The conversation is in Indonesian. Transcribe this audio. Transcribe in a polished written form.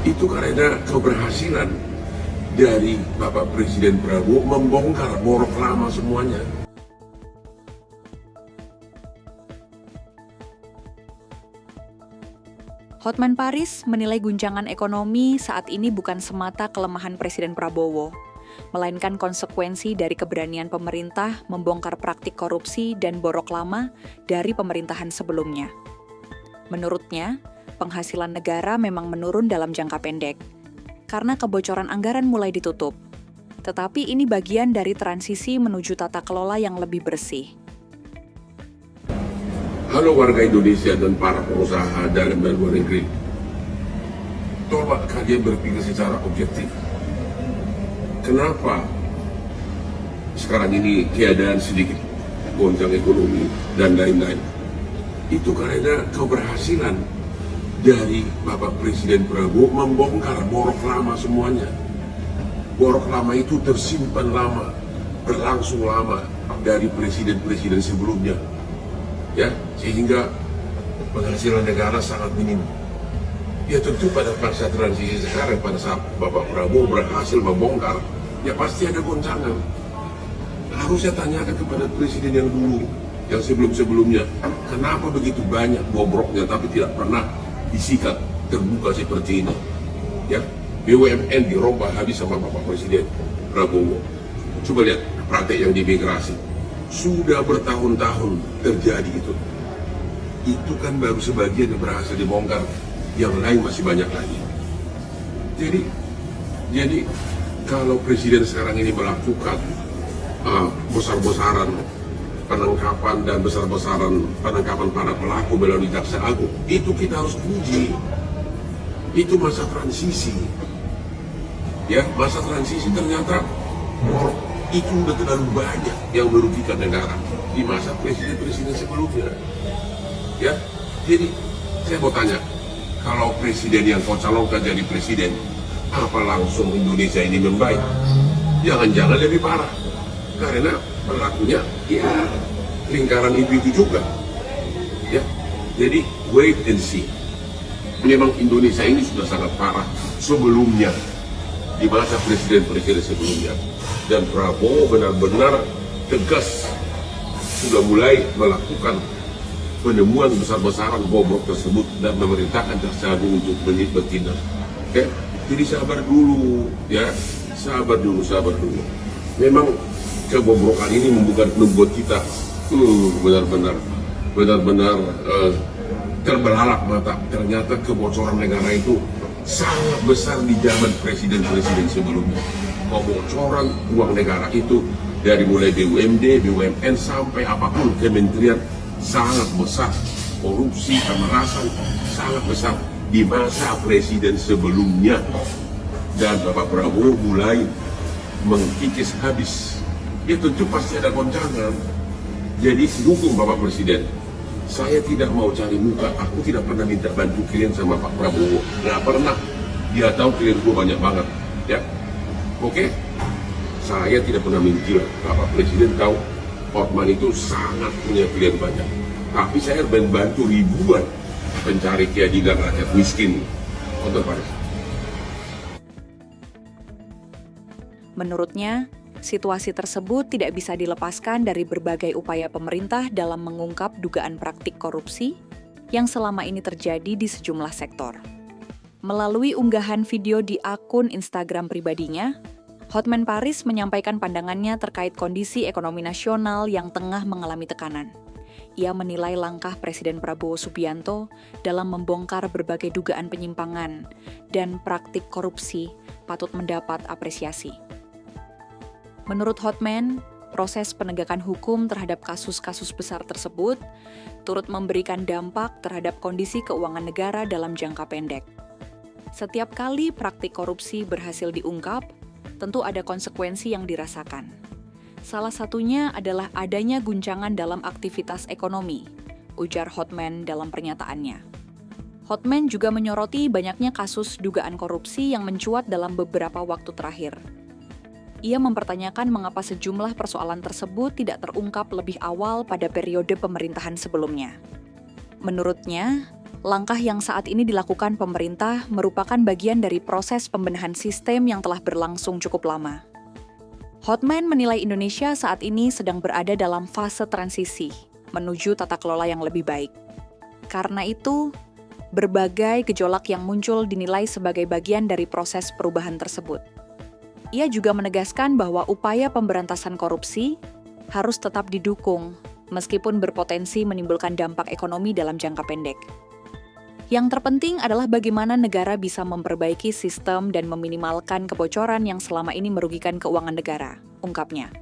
Itu karena keberhasilan dari Bapak Presiden Prabowo membongkar borok lama semuanya. Hotman Paris menilai guncangan ekonomi saat ini bukan semata kelemahan Presiden Prabowo, melainkan konsekuensi dari keberanian pemerintah membongkar praktik korupsi dan borok lama dari pemerintahan sebelumnya. Menurutnya, penghasilan negara memang menurun dalam jangka pendek, karena kebocoran anggaran mulai ditutup. Tetapi ini bagian dari transisi menuju tata kelola yang lebih bersih. Halo warga Indonesia dan para pengusaha dalam dan luar negeri. Coba kalian berpikir secara objektif. Kenapa sekarang ini keadaan sedikit goncang ekonomi dan lain-lain? Itu karena keberhasilan dari Bapak Presiden Prabowo membongkar borok lama semuanya. Borok lama itu tersimpan lama, berlangsung lama dari presiden-presiden sebelumnya. Ya, sehingga penghasilan negara sangat minim. Ya tentu pada masa transisi sekarang, pada saat Bapak Prabowo berhasil membongkar, ya pasti ada goncangan. Harusnya tanyakan kepada presiden yang dulu, yang sebelum-sebelumnya, kenapa begitu banyak bobroknya tapi tidak pernah disikat terbuka seperti ini. Ya, BUMN dirombak habis sama Bapak Presiden Prabowo. Coba lihat praktek yang di imigrasi. Sudah bertahun-tahun terjadi itu. Itu kan baru sebagian yang berhasil dibongkar, yang lain masih banyak lagi. Jadi kalau presiden sekarang ini melakukan besar-besaran penangkapan dan besar-besaran penangkapan para pelaku melalui Jaksa Agung, itu kita harus puji. Itu masa transisi. Ya, masa transisi ternyata itu udah terlalu banyak yang merugikan negara di masa presiden-presiden sebelumnya. Ya, jadi saya mau tanya, kalau presiden yang kau calonkan jadi presiden, apa langsung Indonesia ini membaik? Jangan-jangan lebih parah, karena pelakunya ya lingkaran itu juga. Ya, jadi wait and see. Memang Indonesia ini sudah sangat parah sebelumnya di masa presiden-presiden sebelumnya. Dan Prabowo benar-benar tegas sudah mulai melakukan penemuan besar-besaran bobrok tersebut dan memerintahkan Jaksa Agung untuk bertindak. Oke, jadi sabar dulu, ya, sabar dulu. Memang kebobrokan ini membuat kita benar-benar terbelalak mata. Ternyata kebocoran negara itu sangat besar di zaman presiden-presiden sebelumnya. Kebocoran uang negara itu dari mulai BUMD, BUMN sampai apapun kementerian sangat besar. Korupsi, pemerasan sangat besar di masa presiden sebelumnya. Dan Bapak Prabowo mulai mengkikis habis. Ya tentu pasti ada goncangan. Jadi dukung Bapak Presiden. Saya tidak mau cari muka, aku tidak pernah minta bantu klien sama Pak Prabowo. Nggak pernah. Dia tahu klien gue banyak banget. Ya. Oke, saya tidak pernah minta. Bapak Presiden tahu Hotman itu sangat punya klien banyak. Tapi saya membantu ribuan pencari keadilan rakyat miskin. Untuk Paris. Menurutnya, situasi tersebut tidak bisa dilepaskan dari berbagai upaya pemerintah dalam mengungkap dugaan praktik korupsi yang selama ini terjadi di sejumlah sektor. Melalui unggahan video di akun Instagram pribadinya, Hotman Paris menyampaikan pandangannya terkait kondisi ekonomi nasional yang tengah mengalami tekanan. Ia menilai langkah Presiden Prabowo Subianto dalam membongkar berbagai dugaan penyimpangan dan praktik korupsi patut mendapat apresiasi. Menurut Hotman, proses penegakan hukum terhadap kasus-kasus besar tersebut turut memberikan dampak terhadap kondisi keuangan negara dalam jangka pendek. Setiap kali praktik korupsi berhasil diungkap, tentu ada konsekuensi yang dirasakan. Salah satunya adalah adanya guncangan dalam aktivitas ekonomi, ujar Hotman dalam pernyataannya. Hotman juga menyoroti banyaknya kasus dugaan korupsi yang mencuat dalam beberapa waktu terakhir. Ia mempertanyakan mengapa sejumlah persoalan tersebut tidak terungkap lebih awal pada periode pemerintahan sebelumnya. Menurutnya, Langkah yang saat ini dilakukan pemerintah merupakan bagian dari proses pembenahan sistem yang telah berlangsung cukup lama. Hotman menilai Indonesia saat ini sedang berada dalam fase transisi menuju tata kelola yang lebih baik. Karena itu, berbagai gejolak yang muncul dinilai sebagai bagian dari proses perubahan tersebut. Ia juga menegaskan bahwa upaya pemberantasan korupsi harus tetap didukung, meskipun berpotensi menimbulkan dampak ekonomi dalam jangka pendek. Yang terpenting adalah bagaimana negara bisa memperbaiki sistem dan meminimalkan kebocoran yang selama ini merugikan keuangan negara, ungkapnya.